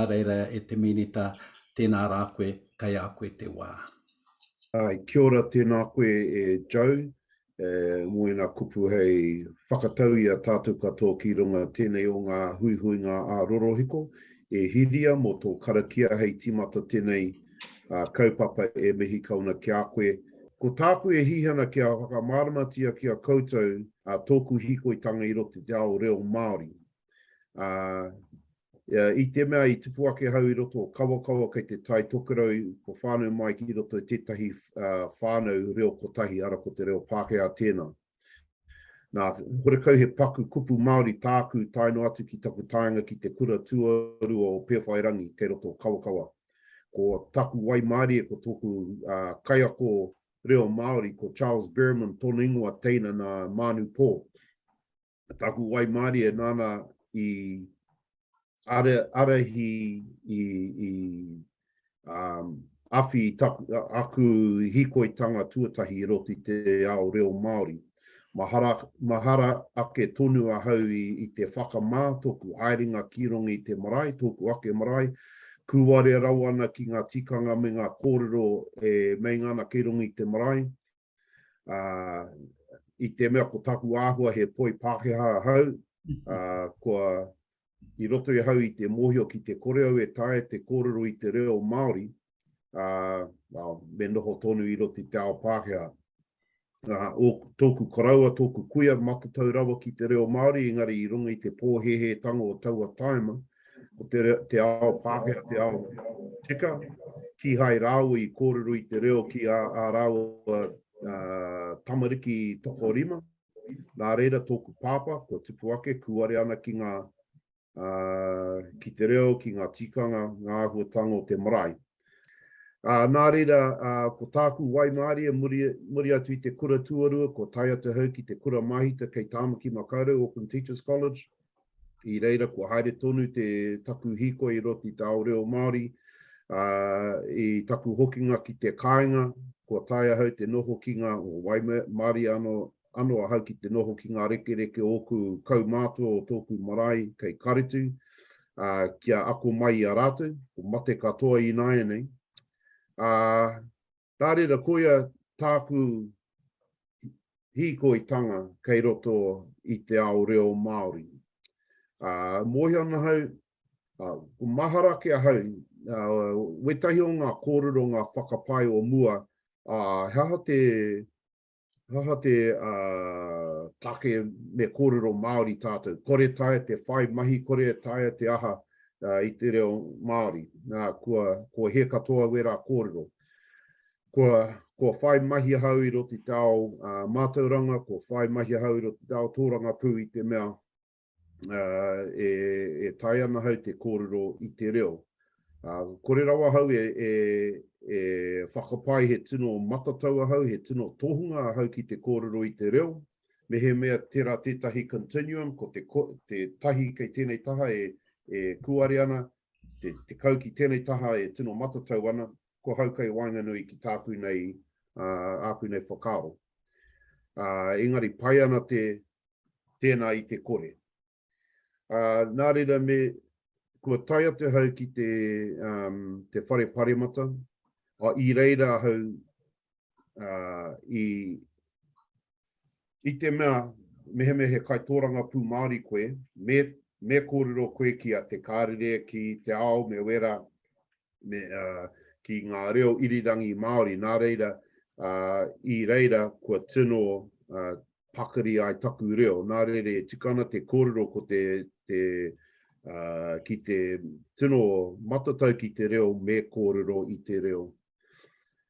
nā reira e te minita, tēnā rā koe, kai a koe te wā. Kia ora tēnā koe e Joe, mo ina kupu hei whakatau i a tātou katoa ki runga tēnei o ngā huihuinga a rorohiko, e hiria mo tō karakia hei timata tēnei kaupapa e mihi kauna ki a koe. Ko tāku e hihana kia whakamāramatia kia koutou tōku hikoitanga i roto te ao reo Māori. I te mea i tupu ake hau i roto o kawakawa kei te tai tokerau ko whānau mai ki roto i tētahi whānau reo kotahi ara ko te reo Pākehā tēnā. Nā, horekau he paku kupu Māori tāku taino atu ki taku tāinga ki te kura tuarua o Pewhairangi kei roto o kawakawa. Ko taku wai Māori e ko tōku kaiako reo Māori ko Charles Berman tōna ingoa teina nā Manu Pō. Taku wai Māori e nāna i ara awhi aku hikoitanga tuatahi i roti te ao reo Māori. Mahara ake tonu a hau i te whakamā, tōku airinga ki rongi i te marae, tōku ake marae, kuware rau ana ki ngā tikanga me ngā kōrero e mei ngana ki rongi i te marae. I te mea ko taku āhua he poi Pākehā hau, kua i roto i hau i te mohio ki te koreo e tae te kōrero i te reo Māori, me noho tonu i roto i te ao Pākehā. O tōku koraua, tōku kuia, matatau rawa ki te reo Māori, engari i runga i te pōhehe tanga o taua taima, o te ao Pākehā, te ao tika, ki hai rāua i kōrero i te reo ki a rāua tamariki tokorima. Nā reira tōku pāpa, ko tupu ake, kuare ana ki ngā ki te reo, ki ngā tikanga, ngā ahuatanga o te marae. Nā reira, ko tāku wai Māori e muri atu i te kura tuarua, ko tai atu hau ki te kura mahita kei Tāmaki Makaurau, Auckland Teachers College. I reira, ko haere tonu te taku hiko i roti te ao reo Māori, i taku hokinga ki te kāinga, ko tai hau te noho ki ngā wai Māori ano a hau ki te noho ki ngā rekereke oku kaumātua o tōku marae kei Karitu, kia ako mai a rātou, ko mate katoa i nāia nei. Tā reira koia tāku hikoitanga kei roto i te ao reo Māori. Mohi ana hau, ko mahara ke a hau, wetahi o ngā kōrero ngā whakapai o mua, haha te take me kōrero Māori tātou. Kore tae te whai mahi, kore tae te aha i te reo Māori. Kua he katoa wera kōrero. Kua whai mahi hau i roti te ao mātauranga, kua whai mahi hau i roti te ao tōranga pū i te mea e tai ana hau te kōrero i te reo. Kore rawa hau e whakapai he tino matataua hau, he tino tohunga hau ki te kōrero i te reo. Me he mea tērā tētahi continuum, ko te tahi kei tēnei taha e kuare ana, te kau ki tēnei taha e tino matatau ana, ko hau kei wainganui ki tāku nei, āku nei whakaro. Engari pai ana tēnā i te kore. Nā reira kua tai atu hau ki te whare parimata, i reira hau i te mea mehe kaitōranga pū Māori koe, me kōrero koe ki a te kārere, ki te ao, me wera, ki ngā reo irirangi Māori. Nā reira, i reira kua tino pakari ai taku reo. Nā reira e tikana te kōrero ko ki te tino matatau ki te reo, me kōrero i te reo.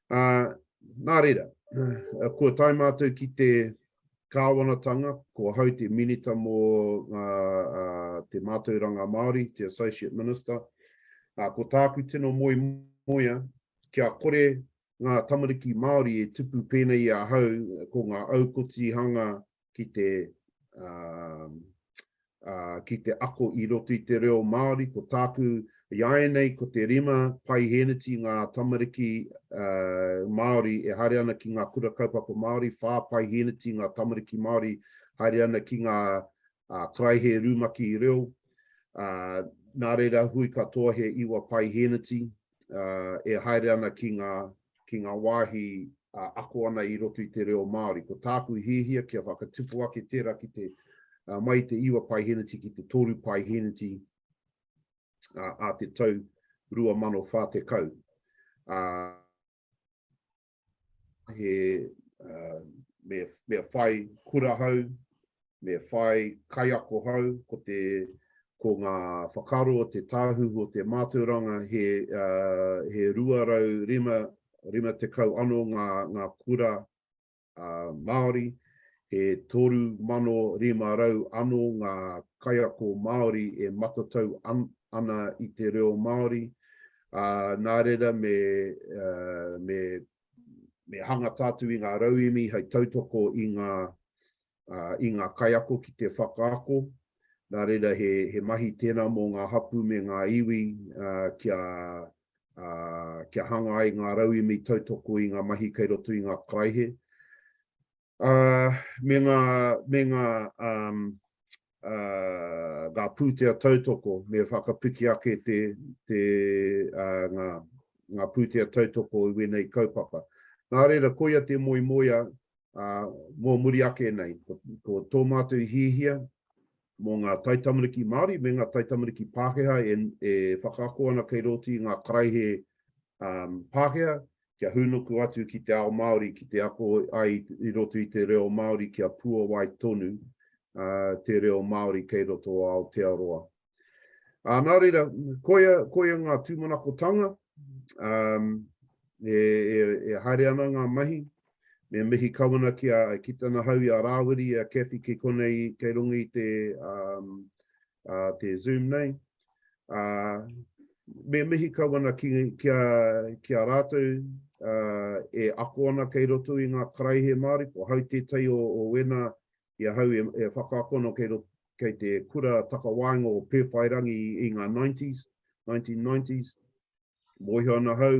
Nā reira, kua tai mātou ki te kāwanatanga, ko hau te minita mō te mātauranga Māori, te Associate Minister. Ko tāku tino moia, kia kore ngā tamariki Māori e tupu pēnei a hau ko ngā aukotihanga ki te ako i roto i te reo Māori, ko tāku iae nei ko te rima pai heneti ngā tamariki Māori e haere ana ki ngā kura kaupapa Māori, whā pai heneti ngā tamariki Māori haere ana ki ngā kraihe rūmaki i reo. nā reira hui katoa he iwa pai heneti, e haere ana ki ngā wāhi ako ana I roto I te reo Māori. Ko tāku hihia kia whakatupu ake tērā ki te mai te iwa pai heneti ki te toru pai heneti a te tau 2040. Me whai kura hau, me whai kaiako hau, ko ngā whakaro o te tāhu o te mātauranga he 250 anō ngā kura Māori, he 3,500 anō ngā kaiako Māori e matatau ana I te reo Māori. Nā reira me hanga tātu I ngā rauimi hei tautoko I ngā kaiako ki te whakaako. Nā reira he mahi tēnā mō ngā hapu me ngā iwi kia hanga ai ngā rauimi tautoko I ngā mahi kei roto I ngā karaihe. Me ngā pūtea tautoko me whakapiki ake ngā pūtea tautoko I wenei kaupapa. Nā reira koia te moimoia mō muri ake nei. Ko tō mātou hihia mō ngā taitamariki Māori me ngā taitamariki Pākehā e whakaako ana kei roto I ngā karaihe Pākehā, kia hunuku atu ki te ao Māori, ki te ako ai I roto I te reo Māori kia pua wai tonu te reo Māori kei roto o Aotearoa. Nā reira, koia ngā tūmanakotanga, e haere ana ngā mahi, me mihi kawana ki tana hau I a rāwiri, a Kathy ki konei kei rungi te Zoom nei. Me mihi kawana ki a rātou e ako ana kei roto I ngā karaihe Māori, ko hau tētai o wena ia hau e whakaakono kei te kura takawainga o pēwhairangi I ngā 1990s. Mohi ana hau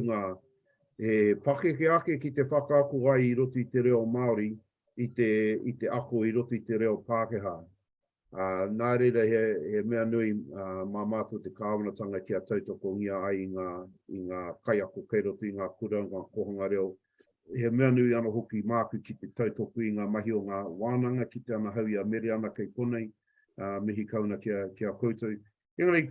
e pakeke ake ki te whakaako ai I roto I te reo Māori I te ako I roto I te reo Pākehā. Nā reira he mea nui mā mātou te kāwanatanga kia tautoko ngia ai I ngā kaiako kei roto I ngā kura, ngā kohanga reo. He mea nui ana hoki māku ki te tautoko I ngā mahi o ngā wānanga ki te ana hau I a mere ana kei konei, mihi kauna kia koutou. Engari,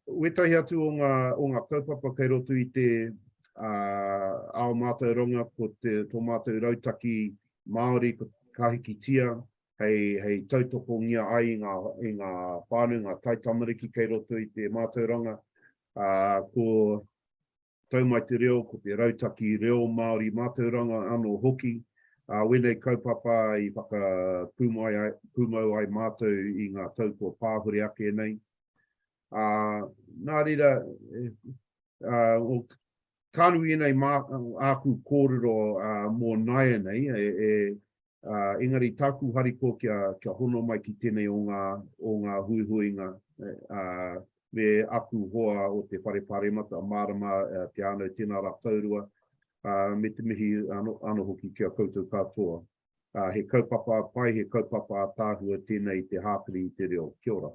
wetahi atu o ngā kaupapa kei roto I te ao mātauronga ko tō mātou rautaki Māori, ko kahiki tia, hei tautoko ngia ai I ngā whānau, ngā taitamariki kei roto I te mātauranga, ko taumai te reo, ko te rautaki reo Māori mātauranga anō hoki, wenei kaupapa I pūmau ai mātou I ngā taupua pāhuri ake nei. Nā reira, kānui nei āku kōrero mō naia nei, engari tāku hariko kia hono mai ki tēnei o ngā huihuinga me aku hoa o te whareparemata mārama te anau tēnā rā taurua me te mihi ano hoki kia koutou katoa. He kaupapa pai, he kaupapa tāhua tēnei te hāpiri I te reo. Kia ora.